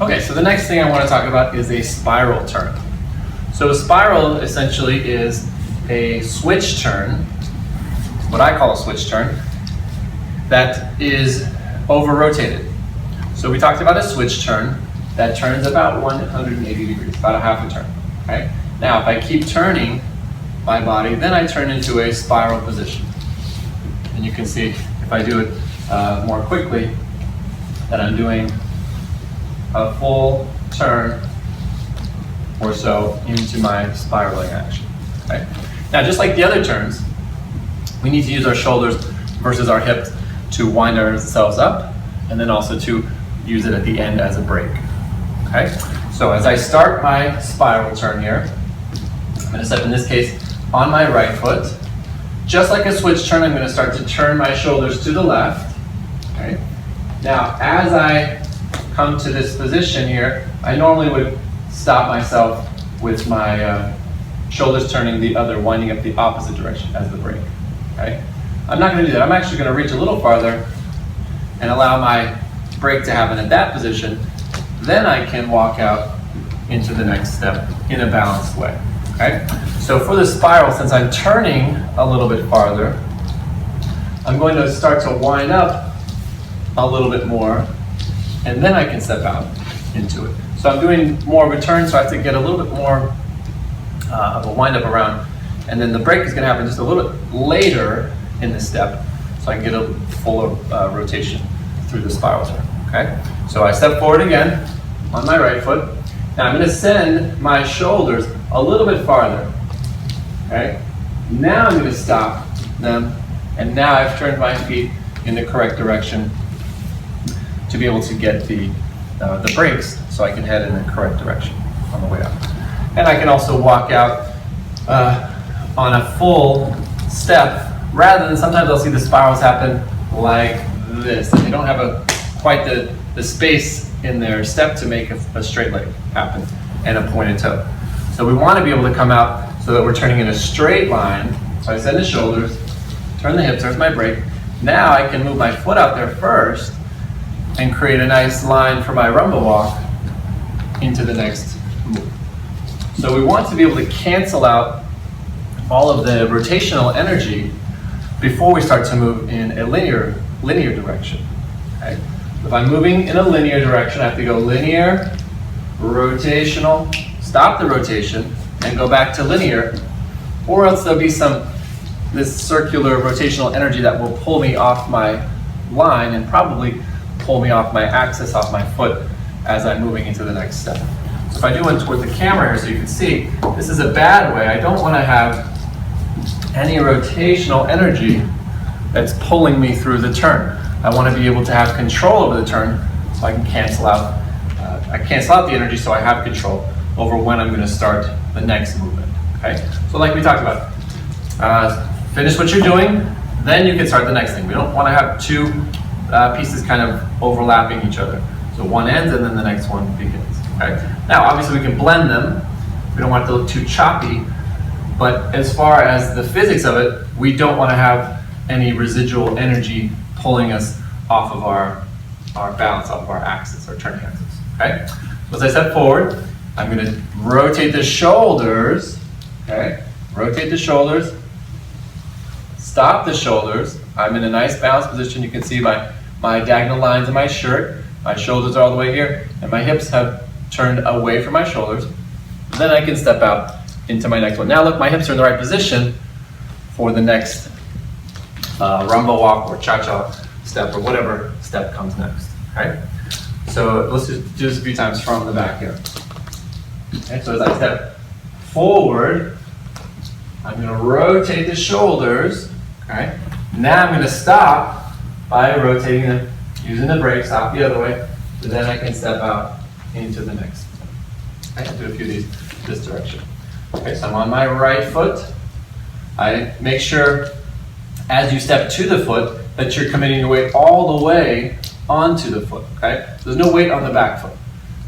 Okay, so the next thing I want to talk about is a spiral turn. So a spiral essentially is a switch turn, what I call a switch turn, that is over-rotated. So we talked about a switch turn that turns about 180 degrees, about a half a turn. Okay? Now, if I keep turning my body, then I turn into a spiral position. And you can see, if I do it more quickly, that I'm doing a full turn or so into my spiraling action. Okay? Now, just like the other turns, we need to use our shoulders versus our hips to wind ourselves up, and then also to use it at the end as a break. Okay? So as I start my spiral turn here, I'm going to step, in this case, on my right foot. Just like a switch turn, I'm going to start to turn my shoulders to the left. Okay? Now, as I come to this position here, I normally would stop myself with my shoulders turning the other, winding up the opposite direction as the break. Okay? I'm not going to do that. I'm actually going to reach a little farther and allow my break to happen at that position. Then I can walk out into the next step in a balanced way. Okay? So for the spiral, since I'm turning a little bit farther, I'm going to start to wind up a little bit more, and then I can step out into it. So I'm doing more of a turn, so I have to get a little bit more of a wind up around, and then the break is going to happen just a little bit later in the step, so I can get a fuller rotation through the spiral turn. Okay? So I step forward again on my right foot. Now I'm going to send my shoulders a little bit farther. Okay? Now I'm going to stop them, and now I've turned my feet in the correct direction to be able to get the brakes, so I can head in the correct direction on the way up. And I can also walk out on a full step, rather than sometimes I'll see the spirals happen like this. And they don't have quite the space in their step to make a straight leg happen and a pointed toe. So we want to be able to come out so that we're turning in a straight line. So I send the shoulders, turn the hips, there's my break. Now I can move my foot out there first and create a nice line for my rumble walk into the next move. So we want to be able to cancel out all of the rotational energy before we start to move in a linear direction. Okay? If I'm moving in a linear direction, I have to go linear, rotational, stop the rotation, and go back to linear, or else there'll be this circular rotational energy that will pull me off my line and probably pull me off my axis, off my foot, as I'm moving into the next step. So if I do one toward the camera here so you can see, this is a bad way. I don't want to have any rotational energy that's pulling me through the turn. I want to be able to have control over the turn so I can cancel out. I cancel out the energy so I have control over when I'm going to start the next movement. Okay? So like we talked about, finish what you're doing, then you can start the next thing. We don't want to have two pieces kind of overlapping each other. So one ends and then the next one begins. Okay? Now obviously we can blend them. We don't want it to look too choppy, but as far as the physics of it, we don't want to have any residual energy pulling us off of our balance, off of our axis, our turning axis. Okay? So as I step forward, I'm going to rotate the shoulders. Okay? Rotate the shoulders. Stop the shoulders. I'm in a nice balanced position. You can see my diagonal lines in my shirt. My shoulders are all the way here, and my hips have turned away from my shoulders. Then I can step out into my next one. Now look, my hips are in the right position for the next rumba walk or cha-cha step or whatever step comes next. Okay? So let's just do this a few times from the back here. Okay, so as I step forward, I'm going to rotate the shoulders. Okay? Now I'm going to stop by rotating them, using the brake, stop the other way, so then I can step out into the next one. Okay, do a few of these this direction. Okay, so I'm on my right foot. I make sure as you step to the foot that you're committing your weight all the way onto the foot. Okay, there's no weight on the back foot.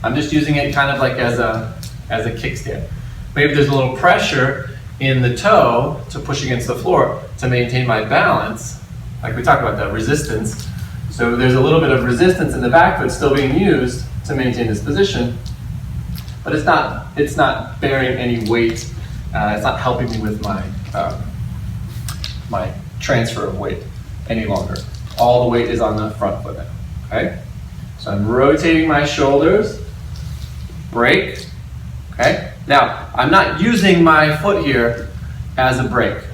I'm just using it kind of like as a kickstand. Maybe there's a little pressure in the toe to push against the floor to maintain my balance, like we talked about, that resistance. So there's a little bit of resistance in the back foot still being used to maintain this position, but it's not bearing any weight. It's not helping me with my transfer of weight any longer. All the weight is on the front foot now, okay? So I'm rotating my shoulders, brake, okay? Now, I'm not using my foot here as a brake.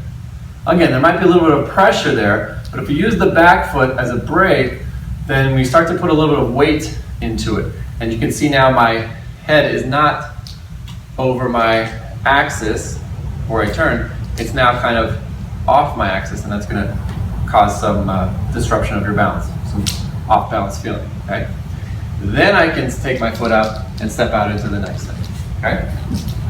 Again, there might be a little bit of pressure there, but if we use the back foot as a brake, then we start to put a little bit of weight into it. And you can see now my head is not over my axis where I turn. It's now kind of off my axis, and that's going to cause some disruption of your balance, some off balance feeling, okay? Then I can take my foot out and step out into the next thing, okay?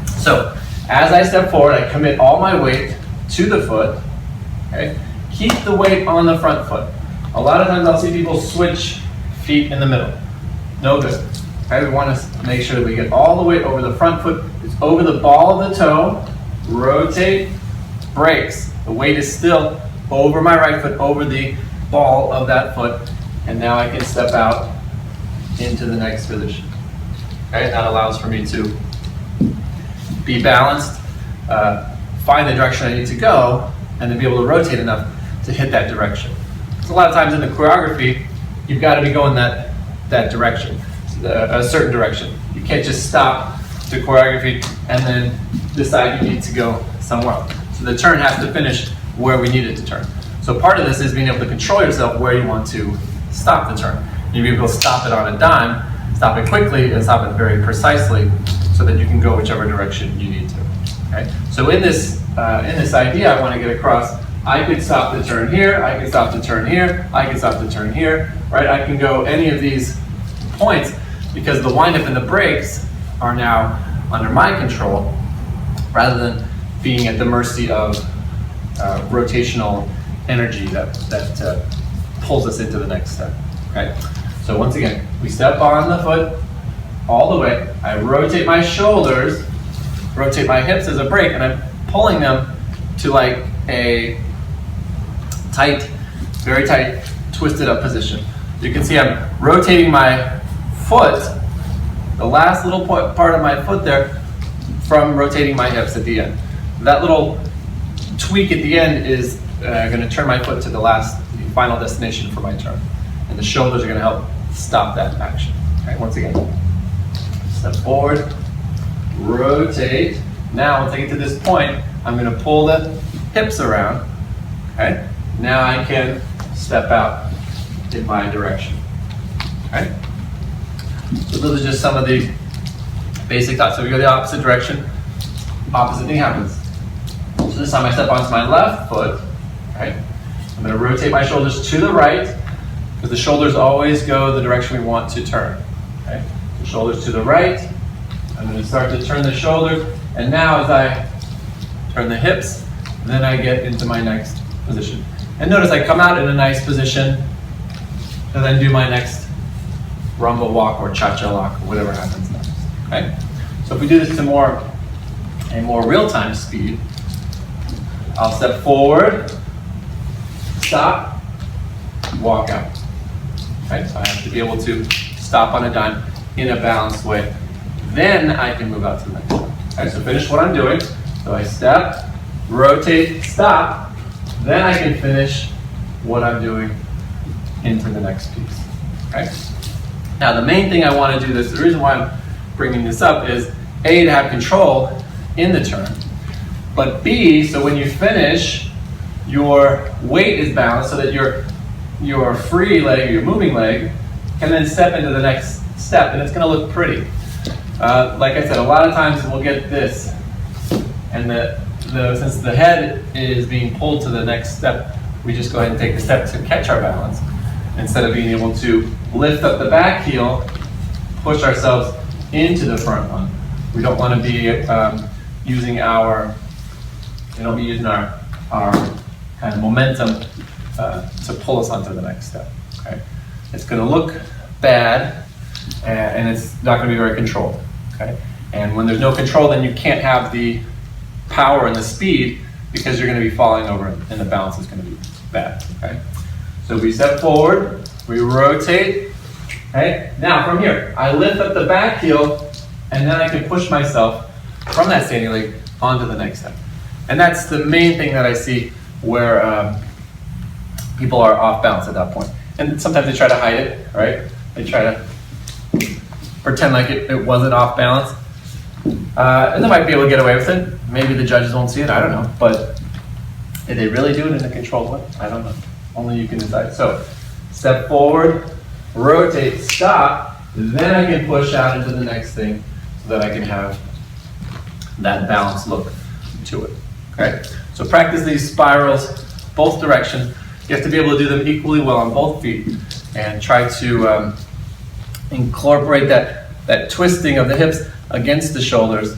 So as I step forward, I commit all my weight to the foot, okay? Keep the weight on the front foot. A lot of times I'll see people switch feet in the middle. No good. Okay, we want to make sure that we get all the weight over the front foot. It's over the ball of the toe. Rotate, brakes. The weight is still over my right foot, over the ball of that foot. And now I can step out into the next position. Okay, that allows for me to be balanced, find the direction I need to go, and then be able to rotate enough to hit that direction. So a lot of times in the choreography, you've got to be going that direction, a certain direction. You can't just stop the choreography and then decide you need to go somewhere else. So the turn has to finish where we need it to turn. So part of this is being able to control yourself where you want to stop the turn. You'll be able to stop it on a dime, stop it quickly, and stop it very precisely so that you can go whichever direction you need to. Okay? So in this idea I want to get across, I could stop the turn here, I could stop the turn here, I could stop the turn here, right? I can go any of these points because the windup and the brakes are now under my control rather than being at the mercy of rotational energy that pulls us into the next step, okay? So once again, we step on the foot all the way, I rotate my shoulders, rotate my hips as a brake, and I'm pulling them to like a tight, very tight, twisted up position. You can see I'm rotating my foot, the last little part of my foot there, from rotating my hips at the end. That little tweak at the end is going to turn my foot to the final destination for my turn. And the shoulders are going to help stop that action. Okay, once again, step forward, rotate. Now, once I get to this point, I'm going to pull the hips around. Okay, now I can step out in my direction. Okay, so those are just some of the basic thoughts. So we go the opposite direction, opposite thing happens. So this time I step onto my left foot. Okay, I'm going to rotate my shoulders to the right because the shoulders always go the direction we want to turn. Okay, the shoulders to the right. I'm going to start to turn the shoulders, and now as I turn the hips, then I get into my next position. And notice I come out in a nice position, and then do my next rumba walk or cha-cha lock or whatever happens next. Okay? So if we do this to a more real-time speed, I'll step forward, stop, walk out. Okay? So I have to be able to stop on a dime in a balanced way. Then I can move out to the next one. Okay, so finish what I'm doing. So I step, rotate, stop. Then I can finish what I'm doing into the next piece. Okay? Now the main thing I want to do this, the reason why I'm bringing this up is A, to have control in the turn, but B, so when you finish, your weight is balanced so that your free leg, your moving leg, can then step into the next step, and it's going to look pretty. Like I said, a lot of times we'll get this, and since the head is being pulled to the next step, we just go ahead and take the step to catch our balance, instead of being able to lift up the back heel, push ourselves into the front one. We don't want to be using our kind of momentum to pull us onto the next step. Okay, it's going to look bad, and it's not going to be very controlled. Okay, and when there's no control, then you can't have the power and the speed because you're going to be falling over, and the balance is going to be bad. Okay, so we step forward, we rotate, Okay? Now from here, I lift up the back heel, and then I can push myself from that standing leg onto the next step. And that's the main thing that I see where people are off balance at that point. And sometimes they try to hide it, right? They try to pretend like it wasn't off balance. And they might be able to get away with it. Maybe the judges won't see it, I don't know. But did they really do it in a controlled way? I don't know. Only you can decide. So, step forward, rotate, stop, then I can push out into the next thing so that I can have that balanced look to it. Okay? So practice these spirals both directions. You have to be able to do them equally well on both feet and try to incorporate that twisting of the hips against the shoulders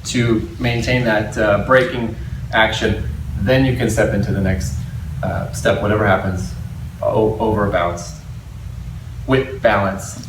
to maintain that braking action. Then you can step into the next step, whatever happens, over balanced, with balance.